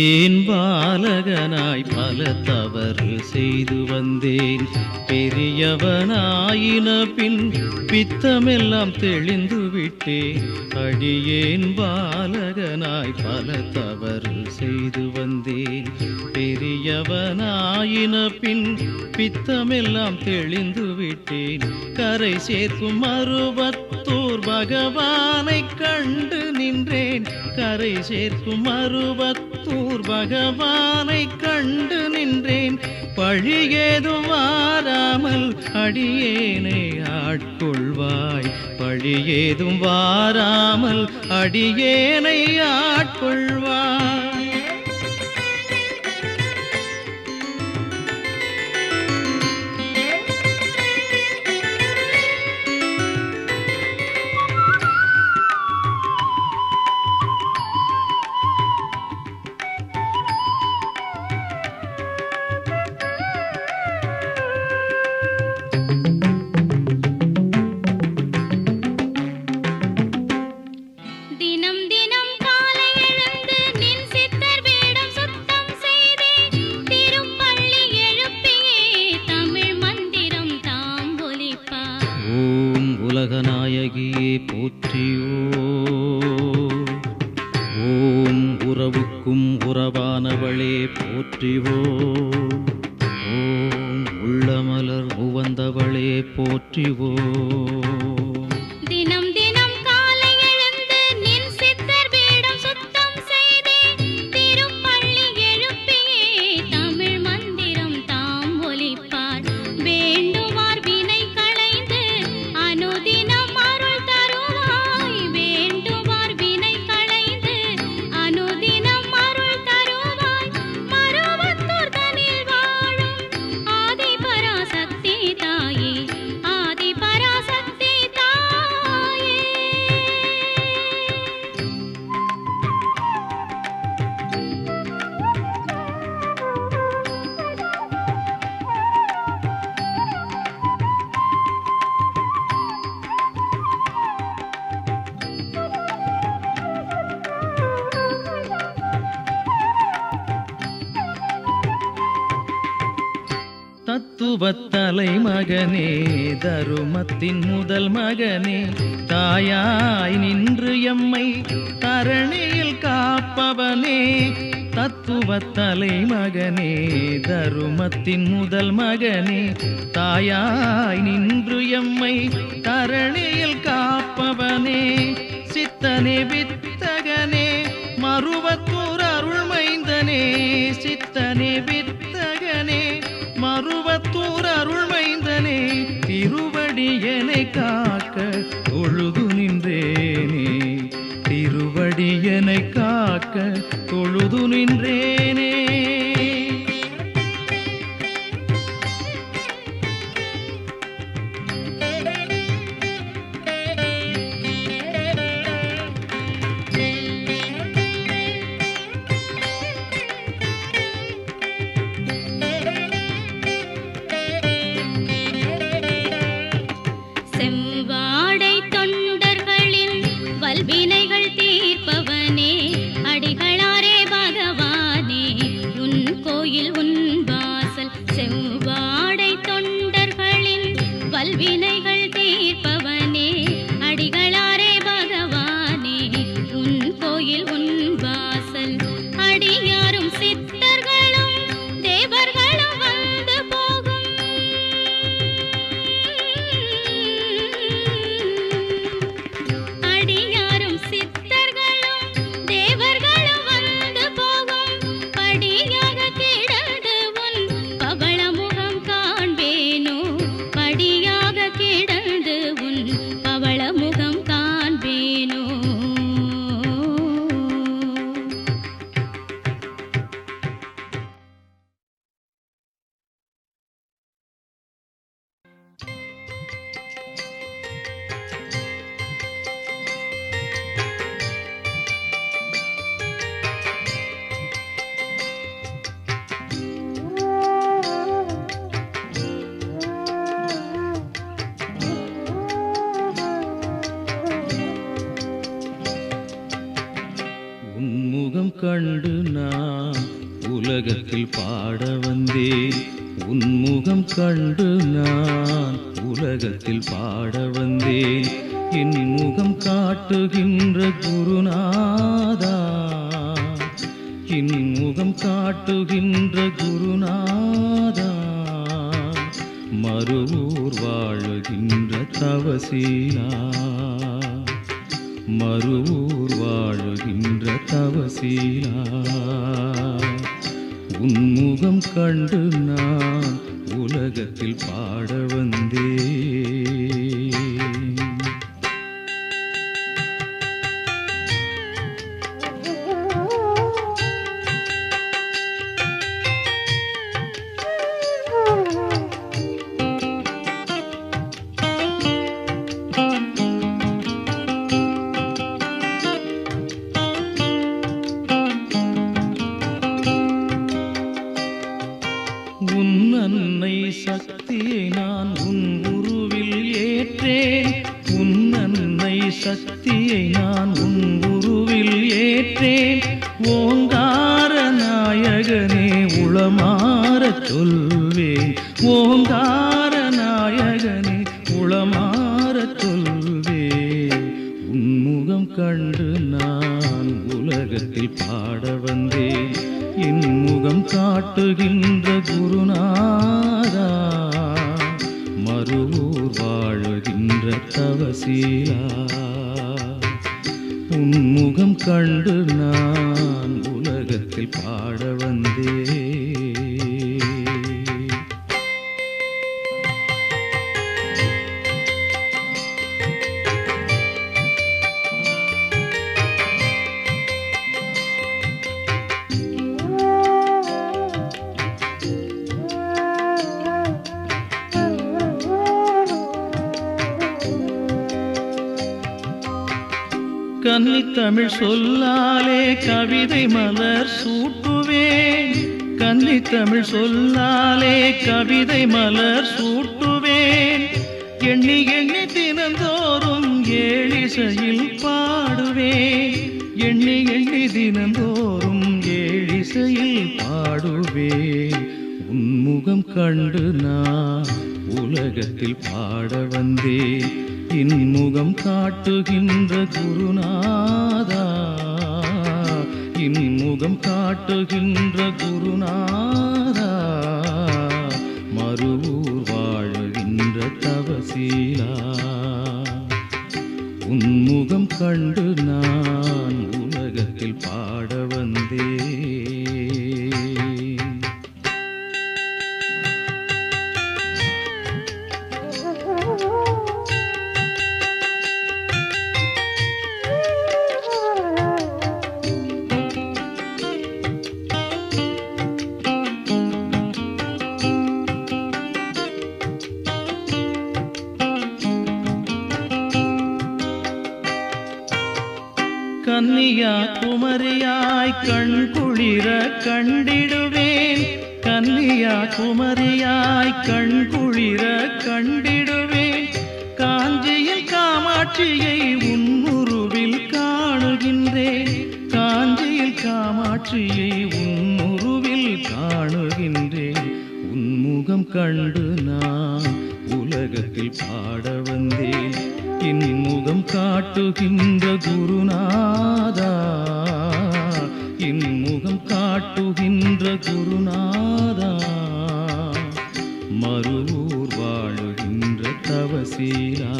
அடியேன் பாலகனாய் பல தவறு செய்து வந்தேன். பெரியவனாயின பின் பித்தமெல்லாம் தெளிந்து விட்டேன். அடியேன் பாலகனாய் பல தவறு செய்து வந்தேன். பெரியவனாயின பின் பித்தமெல்லாம் தெளிந்து விட்டேன். கரை சேர்க்கும் அருவத்தூர் பகவானை கண்டு நின்றேன். கரை சேர்க்கும் அருவத்தூர் பகவானை கண்டு நின்றேன். பழியேதும் வாராமல் அடியேனை ஆட்கொள்வாய். பழியேதும் வாராமல் அடியேனை ஆட்கொள்வாய். உலகநாயகியே போற்றியோ. ஓம் உறவுக்கும் உறவானவளே போற்றிவோ. ஓம் உள்ளமலர் உவந்தவளே போற்றிவோ. தத்துவத்தலை மகனே, தருமத்தின் முதல் மகனே, தாயாய் நின்று எம்மை தரணியில் காப்பவனே. தத்துவத்தலை மகனே, தருமத்தின் முதல் மகனே, தாயாய் நின்று எம்மை தரணியில் காப்பவனே. சித்தனே வித்தகனே, மருவத்தூர் அருள்மைந்தனே. சித்தனே வித்தகனே, மருவத்தூர் அருள்மைந்தனே. திருவடியனை காக்க தொழுது நின்றேனே. திருவடியனை காக்க தொழுது நின்றேனே. செம்வாடை தொண்டர்களின் வல்வினைகள் தீர்ப்பவனே, அடிகளாரே பகவானே, நான் உலகத்தில் பாட வந்தேன். உன்முகம் கண்டு நான் உலகத்தில் பாட வந்தேன். என் முகம் காட்டுகின்ற குருநாதா, என் முகம் காட்டுகின்ற குருநாதா, மறுவூர் வாழுகின்ற தவசீலா, மறுவூர் வாழுகின்ற தவசீலா, உன்முகம் கண்டு நான் உலகத்தில் பாட வந்தேன். உன் அன்னை சக்தியை நான் உன் உருவில் ஏற்றேன். உன் அன்னை சக்தியை நான் உன் உருவில் ஏற்றேன். ஓங்கார நாயகனே உளமாறச் சொல்வேன். ஓங்கார நாயகனே உளமாறச் சொல்வேன். உன்முகம் கண்டு நான் உலகத்தில் பாட வந்தேன். என் முகம் காட்டுகின்ற குருநாதா, மறுவூர் வாழுகின்ற தவசீலா, உன்முகம் கண்டு நான் உலகத்தில் பாட வந்தேன். கன்னித்தமிழ் சொல்லாலே கவிதை மலர் சூட்டுவேன். கன்னித்தமிழ் சொல்லாலே கவிதை மலர் சூட்டுவேன். எண்ணி எண்ணி தினந்தோறும் ஏழிசையில் பாடுவேன். எண்ணி எண்ணி தினந்தோறும் ஏழிசையில் பாடுவேன். உன்முகம் கண்டு நான் உலகத்தில் பாட வந்தேன். இன்முகம் காட்டுகின்ற குருநாதா, இன்முகம் காட்டுகின்ற குருநாதா, மறுவூர் வாழுகின்ற தவசீலா, உன்முகம் கண்டு நான் உலகத்தில் பாட வந்தேன். கன்னியா குமரியாய் கண் குளிர கண்டிடுவேன். கன்னியா குமரியாய் கண் குளிர கண்டிடுவேன். காஞ்சியில் காமாட்சியை உன்னுருவில் காணுகின்றேன். காஞ்சியில் காமாட்சியை உன்னுருவில் காணுகின்றேன். உன்முகம் கண்டு நான் உலகத்தில் பாட வந்தேன். இன்முகம் காட்டுகின்ற குருநாதா, இன்முகம் காட்டுகின்ற குருநாதா, மறுவூர் வாழுகின்ற தவசீலா,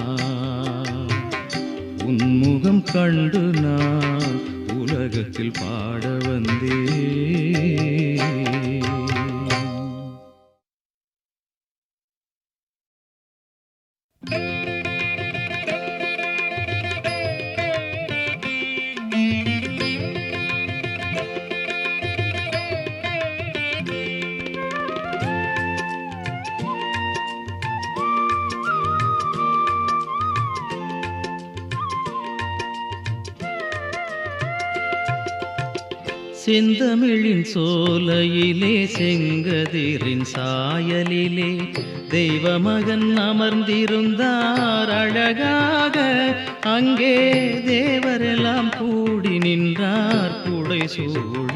உன்முகம் கண்டு நான் உலகத்தில் பாட வந்தேன். செந்தமிழின் சோலையிலே செங்கதிரின் சாயலிலே தெய்வமகன் அமர்ந்திருந்தார் அழகாக. அங்கே தேவரெல்லாம் கூடி நின்றார் புடை சூழ.